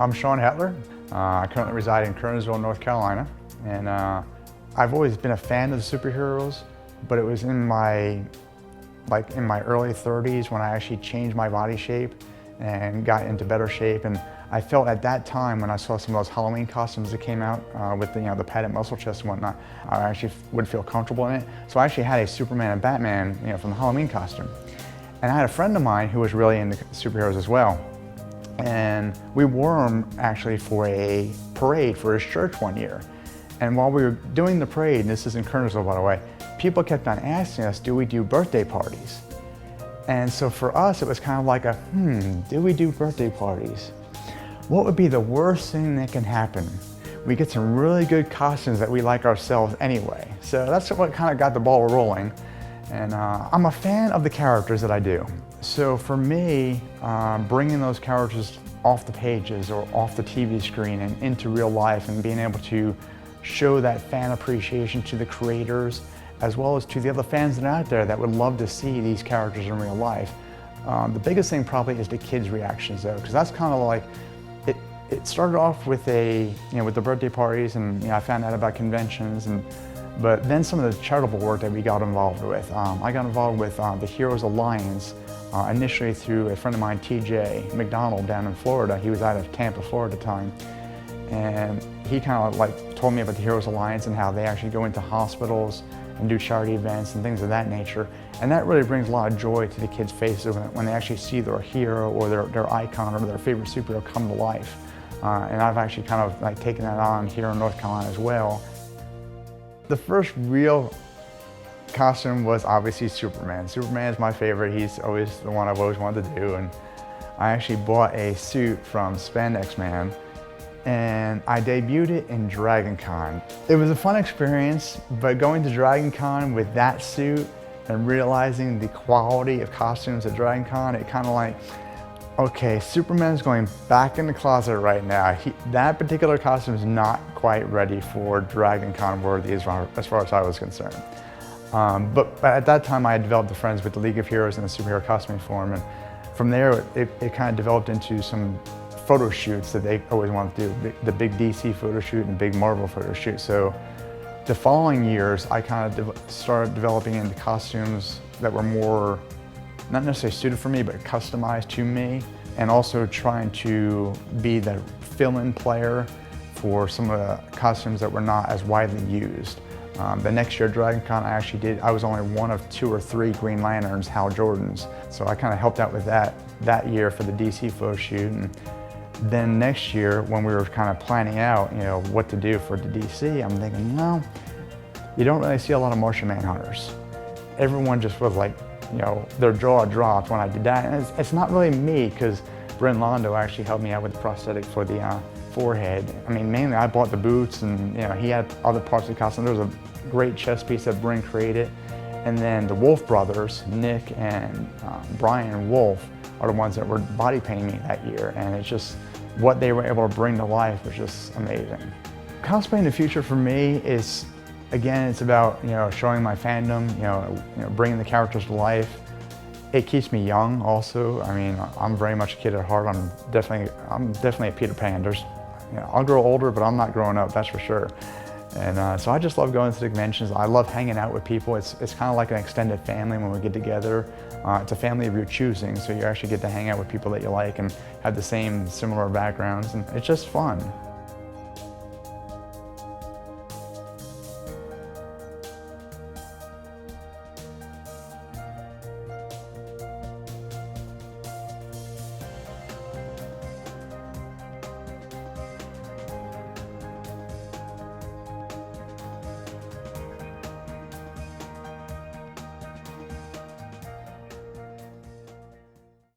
I'm Sean Hetler. I currently reside in Kernersville, North Carolina, and I've always been a fan of the superheroes, but it was in my early 30s when I actually changed my body shape and got into better shape. And I felt at that time when I saw some of those Halloween costumes that came out with the padded muscle chest and whatnot, I actually would feel comfortable in it. So I actually had a Superman and Batman from the Halloween costume. And I had a friend of mine who was really into superheroes as well. And we wore him actually for a parade for his church one year. And while we were doing the parade, and this is in Kernersville by the way, people kept on asking us, do we do birthday parties? And so for us, it was kind of like do we do birthday parties? What would be the worst thing that can happen? We get some really good costumes that we like ourselves anyway. So that's what kind of got the ball rolling. And I'm a fan of the characters that I do. So for me, bringing those characters off the pages or off the TV screen and into real life and being able to show that fan appreciation to the creators as well as to the other fans that are out there that would love to see these characters in real life. The biggest thing probably is the kids' reactions though, because that's kind of like, it started off with with the birthday parties, and I found out about conventions, but then some of the charitable work that we got involved with. I got involved with the Heroes Alliance, initially through a friend of mine, TJ McDonald down in Florida. He was out of Tampa, Florida at the time. And he kind of told me about the Heroes Alliance and how they actually go into hospitals and do charity events and things of that nature. And that really brings a lot of joy to the kids' faces when they actually see their hero or their icon or their favorite superhero come to life. And I've actually kind of taken that on here in North Carolina as well. The first real costume was obviously Superman. Superman is my favorite. He's always the one I've always wanted to do. And I actually bought a suit from Spandex Man, and I debuted it in Dragon Con. It was a fun experience, but going to Dragon Con with that suit and realizing the quality of costumes at Dragon Con, it kind of okay, Superman's going back in the closet right now. That particular costume is not quite ready for Dragon Con worthy as far as I was concerned. But at that time I had developed the friends with the League of Heroes and the Superhero Costuming Forum, and from there it kind of developed into some photo shoots that they always wanted to do, the big DC photo shoot and big Marvel photo shoot. So the following years I kind of started developing into costumes that were more, not necessarily suited for me, but customized to me, and also trying to be the fill-in player for some of the costumes that were not as widely used. The next year at Dragon Con I was only one of 2 or 3 Green Lanterns, Hal Jordans. So I kind of helped out with that year for the DC photo shoot. And then next year when we were kind of planning out, what to do for the DC, I'm thinking, no, you don't really see a lot of Martian Manhunters. Everyone just was their jaw dropped when I did that. And it's not really me, because Brent Londo actually helped me out with the prosthetic for the forehead. I mean, mainly I bought the boots, and he had other parts of the costume. There was a great chest piece that Brent created. And then the Wolf brothers, Nick and Brian Wolf, are the ones that were body painting me that year. And it's just, what they were able to bring to life was just amazing. Cosplay in the future for me is, again, it's about showing my fandom, bringing the characters to life. It keeps me young also. I mean, I'm very much a kid at heart. I'm definitely a Peter Pan. I'll grow older, but I'm not growing up, that's for sure. And so I just love going to the conventions. I love hanging out with people. It's kind of like an extended family when we get together. It's a family of your choosing, so you actually get to hang out with people that you like and have the same similar backgrounds, and it's just fun.